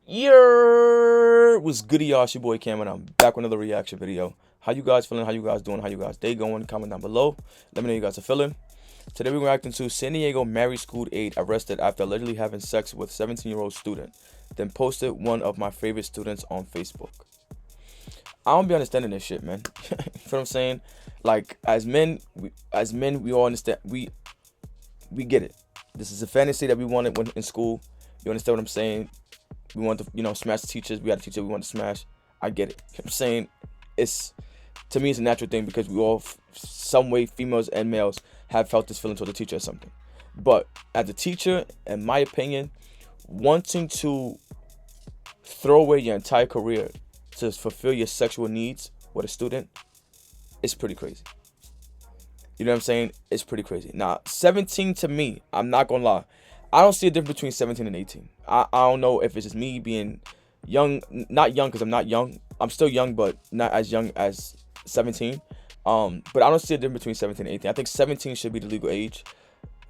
What's goody, y'all? It's your boy Cam, and I'm back with another reaction video. How you guys feeling? How you guys doing? How you guys day going? Comment down below. Let me know how you guys are feeling. Today we're reacting to San Diego married school aide arrested after allegedly having sex with 17-year-old student, then posted one of my favorite students on Facebook. I don't be understanding this shit, man. You know what I'm saying? Like, as men, we all understand. We get it. This is a fantasy that we wanted when in school. You understand what I'm saying? We want to, smash the teachers. We had a teacher we want to smash. I get it. You know what I'm saying? To me, it's a natural thing because we all, some way, females and males, have felt this feeling towards a teacher or something. But as a teacher, in my opinion, wanting to throw away your entire career to fulfill your sexual needs with a student is pretty crazy. You know what I'm saying? It's pretty crazy. Now, 17 to me, I'm not gonna lie, I don't see a difference between 17 and 18. I don't know if it's just me being young, not young because I'm not young. I'm still young, but not as young as 17. But I don't see a difference between 17 and 18. I think 17 should be the legal age.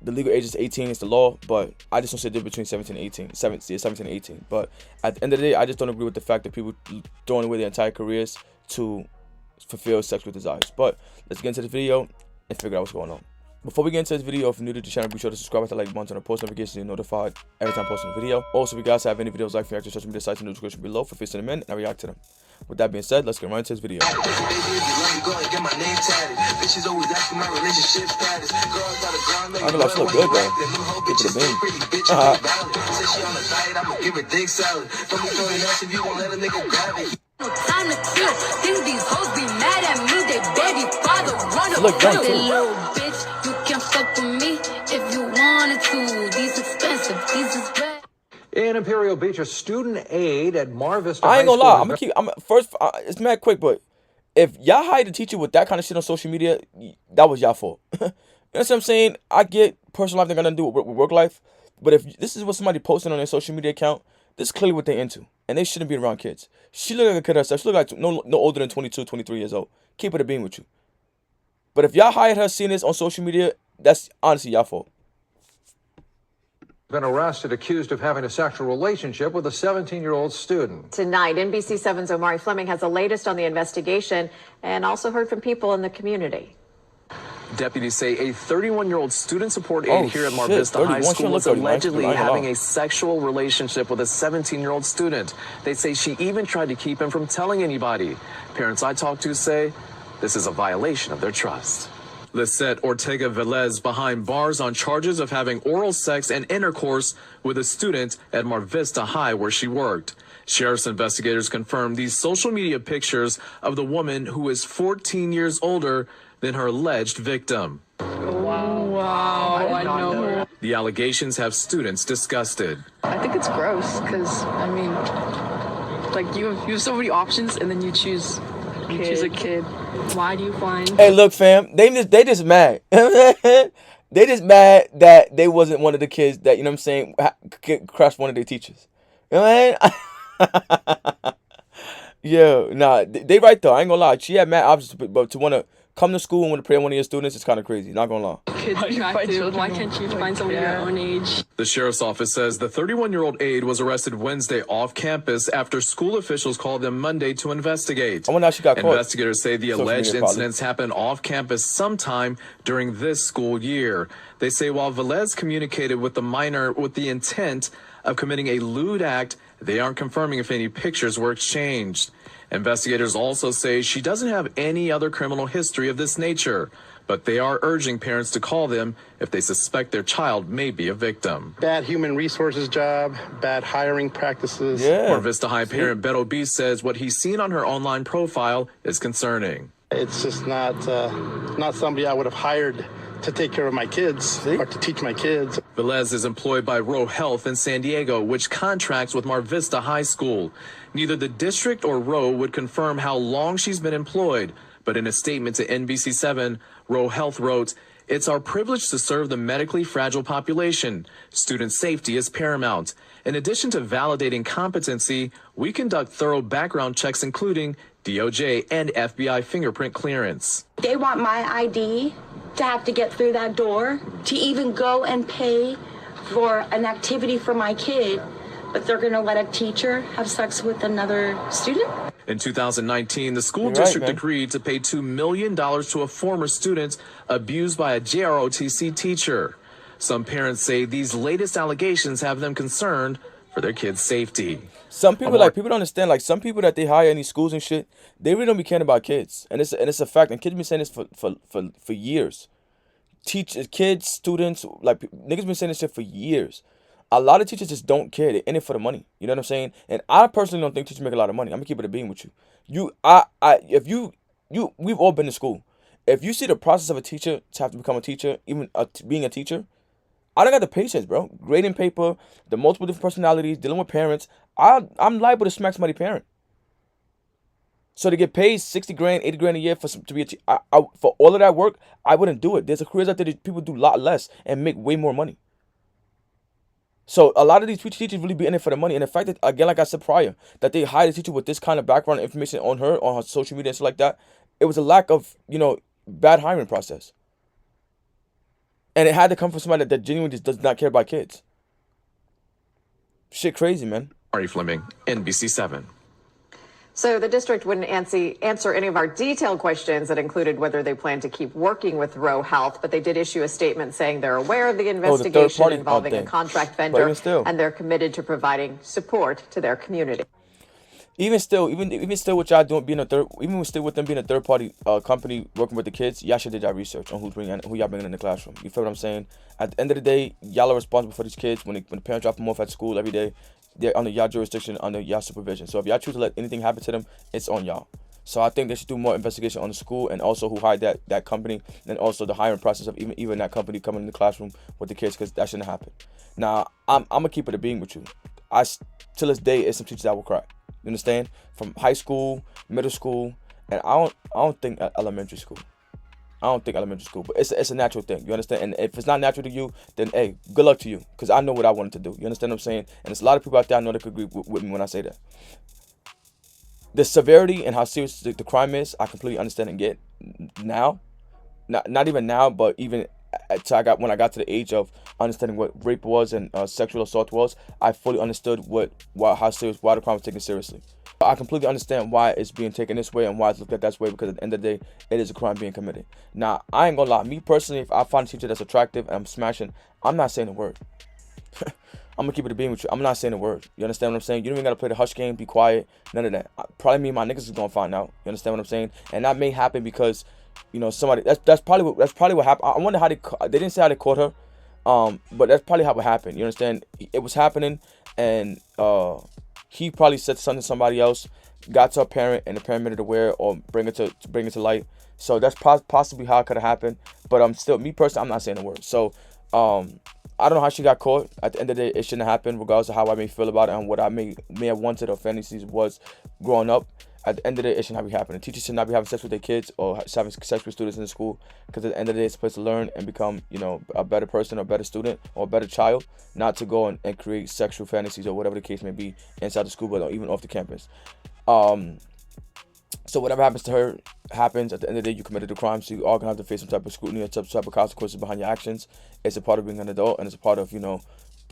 The legal age is 18, it's the law, but I just don't see a difference between 17 and 18. 17 and 18. But at the end of the day, I just don't agree with the fact that people throwing away their entire careers to fulfill sexual desires. But let's get into the video and figure out what's going on. Before we get into this video, if you're new to the channel, be sure to subscribe, hit the like button, and post notifications so you're notified every time I post a video. Also, if you guys have any videos like react to social media sites in the description below for facing them in, and I react to them. With that being said, let's get right into this video. I feel like she look good, though. Get to the beam. Time to kill. Think these hoes be mad at me, they baby father wanna look young too. Little bitch, you can fuck with me if you wanted to. These expensive, these is red. In Imperial Beach, a student aide at Mar Vista I ain't gonna High lie, School first, it's mad quick, but if y'all hired a teacher with that kind of shit on social media, that was y'all fault. You know what I'm saying? I get personal life, they're gonna do with work life, but if this is what somebody posting on their social media account, this is clearly what they're into, and they shouldn't be around kids. She look like a kid herself. She look like no older than 22, 23 years old. Keep it a beam with you. But if y'all hired her seeing this on social media, that's honestly y'all fault. been arrested accused of having a sexual relationship with a 17-year-old student. Tonight, NBC7's Omari Fleming has the latest on the investigation and also heard from people in the community. Deputies say a 31-year-old student support aide here at Mar Vista High School was allegedly having a sexual relationship with a 17-year-old student. They say she even tried to keep him from telling anybody. Parents I talked to say this is a violation of their trust. Lisette Ortega Velez behind bars on charges of having oral sex and intercourse with a student at Mar Vista High where she worked. Sheriff's investigators confirmed these social media pictures of the woman who is 14 years older than her alleged victim. Wow, I know. The allegations have students disgusted. I think it's gross because, I mean, like you have so many options and then you choose a kid. Why do you find... Hey, look, fam, they just mad. They just mad that they wasn't one of the kids that, you know what I'm saying, crushed one of their teachers. You know what I mean? Yeah, nah, they right though. I ain't gonna lie. She had mad options, but to want to come to school and want to play one of your students is kind of crazy. Not gonna lie. Kids attractive. Why can't you find somebody your own age? The sheriff's office says the 31-year-old aide was arrested Wednesday off campus after school officials called them Monday to investigate. I wonder how she got caught. Investigators say the alleged incidents happened off campus sometime during this school year. They say while Velez communicated with the minor with the intent of committing a lewd act, they aren't confirming if any pictures were exchanged. Investigators also say she doesn't have any other criminal history of this nature, but they are urging parents to call them if they suspect their child may be a victim. Bad human resources job, bad hiring practices. Yeah. Mar Vista High parent Beto B says what he's seen on her online profile is concerning. It's just not somebody I would have hired to take care of my kids or to teach my kids. Velez is employed by Roe Health in San Diego, which contracts with Mar Vista High School. Neither the district or Roe would confirm how long she's been employed, but in a statement to NBC7, Roe Health wrote, "It's our privilege to serve the medically fragile population. Student safety is paramount. In addition to validating competency, we conduct thorough background checks including DOJ and FBI fingerprint clearance." They want my ID to have to get through that door, to even go and pay for an activity for my kid. but they're going to let a teacher have sex with another student? In 2019, the school district agreed to pay $2 million to a former student abused by a JROTC teacher. Some parents say these latest allegations have them concerned for their kids' safety. Some people people don't understand, like some people that they hire in these schools and shit, they really don't be caring about kids. And it's a fact, and kids been saying this for years. Teachers, kids, students, like niggas been saying this shit for years. A lot of teachers just don't care. They're in it for the money. You know what I'm saying? And I personally don't think teachers make a lot of money. I'm gonna keep it a being with you. We've all been to school. If you see the process of a teacher to have to become a teacher, even being a teacher, I don't got the patience, bro. Grading paper, the multiple different personalities, dealing with parents. I'm liable to smack somebody's parent. So to get paid 60 grand, 80 grand a year to be a teacher, for all of that work, I wouldn't do it. There's a careers out there that people do a lot less and make way more money. So a lot of these teachers really be in it for the money. And the fact that, again, like I said prior, that they hired a teacher with this kind of background information on her social media and stuff like that, it was a lack of, bad hiring process. And it had to come from somebody that genuinely just does not care about kids. Shit crazy, man. Ari Fleming, NBC7. So the district wouldn't answer any of our detailed questions that included whether they plan to keep working with Roe Health, but they did issue a statement saying they're aware of the investigation involving a contract vendor, and they're committed to providing support to their community. Even still, what y'all doing, even still with them being a third party company working with the kids, y'all should do y'all research on who y'all bringing in the classroom. You feel what I'm saying? At the end of the day, y'all are responsible for these kids. When the parents drop them off at school every day, they're under y'all jurisdiction, under y'all supervision. So if y'all choose to let anything happen to them, it's on y'all. So I think they should do more investigation on the school and also who hired that company, and also the hiring process of even that company coming in the classroom with the kids, because that shouldn't happen. Now, I'm gonna keep it a being with you. Till this day, it's some teachers that will cry. You understand? From high school, middle school, and I don't think elementary school. I don't think elementary school, but it's a natural thing. You understand? And if it's not natural to you, then hey, good luck to you, because I know what I wanted to do. You understand what I'm saying? And there's a lot of people out there I know that could agree with me when I say that. The severity and how serious the crime is, I completely understand and get now. Not even now, but even when I got to the age of understanding what rape was and sexual assault was, I fully understood why the crime was taken seriously. I completely understand why it's being taken this way and why it's looked at that way, because at the end of the day, it is a crime being committed. Now, I ain't gonna lie. Me personally, if I find a teacher that's attractive and I'm smashing, I'm not saying a word. I'm gonna keep it a being with you. I'm not saying a word. You understand what I'm saying? You don't even gotta play the hush game, be quiet, none of that. Probably me and my niggas is gonna find out. You understand what I'm saying? And that may happen because, somebody. That's probably what happened. I wonder how they didn't say how they caught her. But that's probably how it happened. You understand? It was happening, and he probably said something to somebody else, got to a parent, and the parent made it aware or bring it to light. So that's possibly how it could have happened. But still, me personally, I'm not saying a word. So I don't know how she got caught. At the end of the day, it shouldn't have happened, regardless of how I may feel about it and what I may have wanted or fantasies was growing up. At the end of the day, it should not be happening. Teachers should not be having sex with their kids or having sex with students in the school, because at the end of the day, it's a place to learn and become, a better person or a better student or a better child, not to go and create sexual fantasies or whatever the case may be inside the school, but even off the campus. So whatever happens to her happens. At the end of the day, you committed a crime, so you are going to have to face some type of scrutiny or some type of consequences behind your actions. It's a part of being an adult, and it's a part of,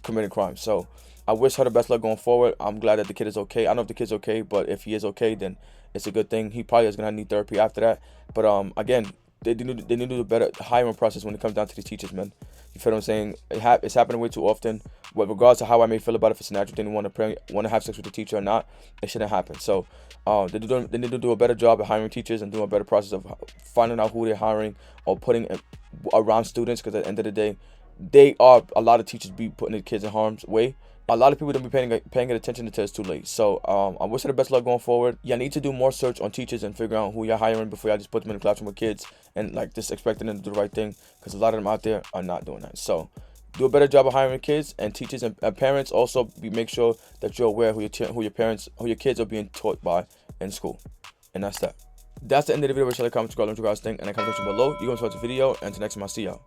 committing crime. So I wish her the best luck going forward. I'm glad that the kid is okay. I don't know if the kid's okay, but if he is okay, then it's a good thing. He probably is going to need therapy after that. But again, they need to do a better hiring process when it comes down to these teachers, man. You feel what I'm saying? It's happening way too often. But regardless of how I may feel about it, if it's a natural thing to want to have sex with the teacher or not, it shouldn't happen. So they need to do a better job at hiring teachers and doing a better process of finding out who they're hiring or putting around students, because at the end of the day, a lot of teachers be putting the kids in harm's way. A lot of people don't be paying attention until it's too late. So I wish her the best luck going forward. Y'all need to do more search on teachers and figure out who you're hiring before y'all just put them in the classroom with kids and just expecting them to do the right thing, because a lot of them out there are not doing that. So do a better job of hiring kids and teachers and parents. Also, make sure that you're aware who your kids are being taught by in school. And that's that. That's the end of the video. Make sure to comment, subscribe, what you guys think, and comment section below. You're going to watch the video, and until next time, I'll see y'all.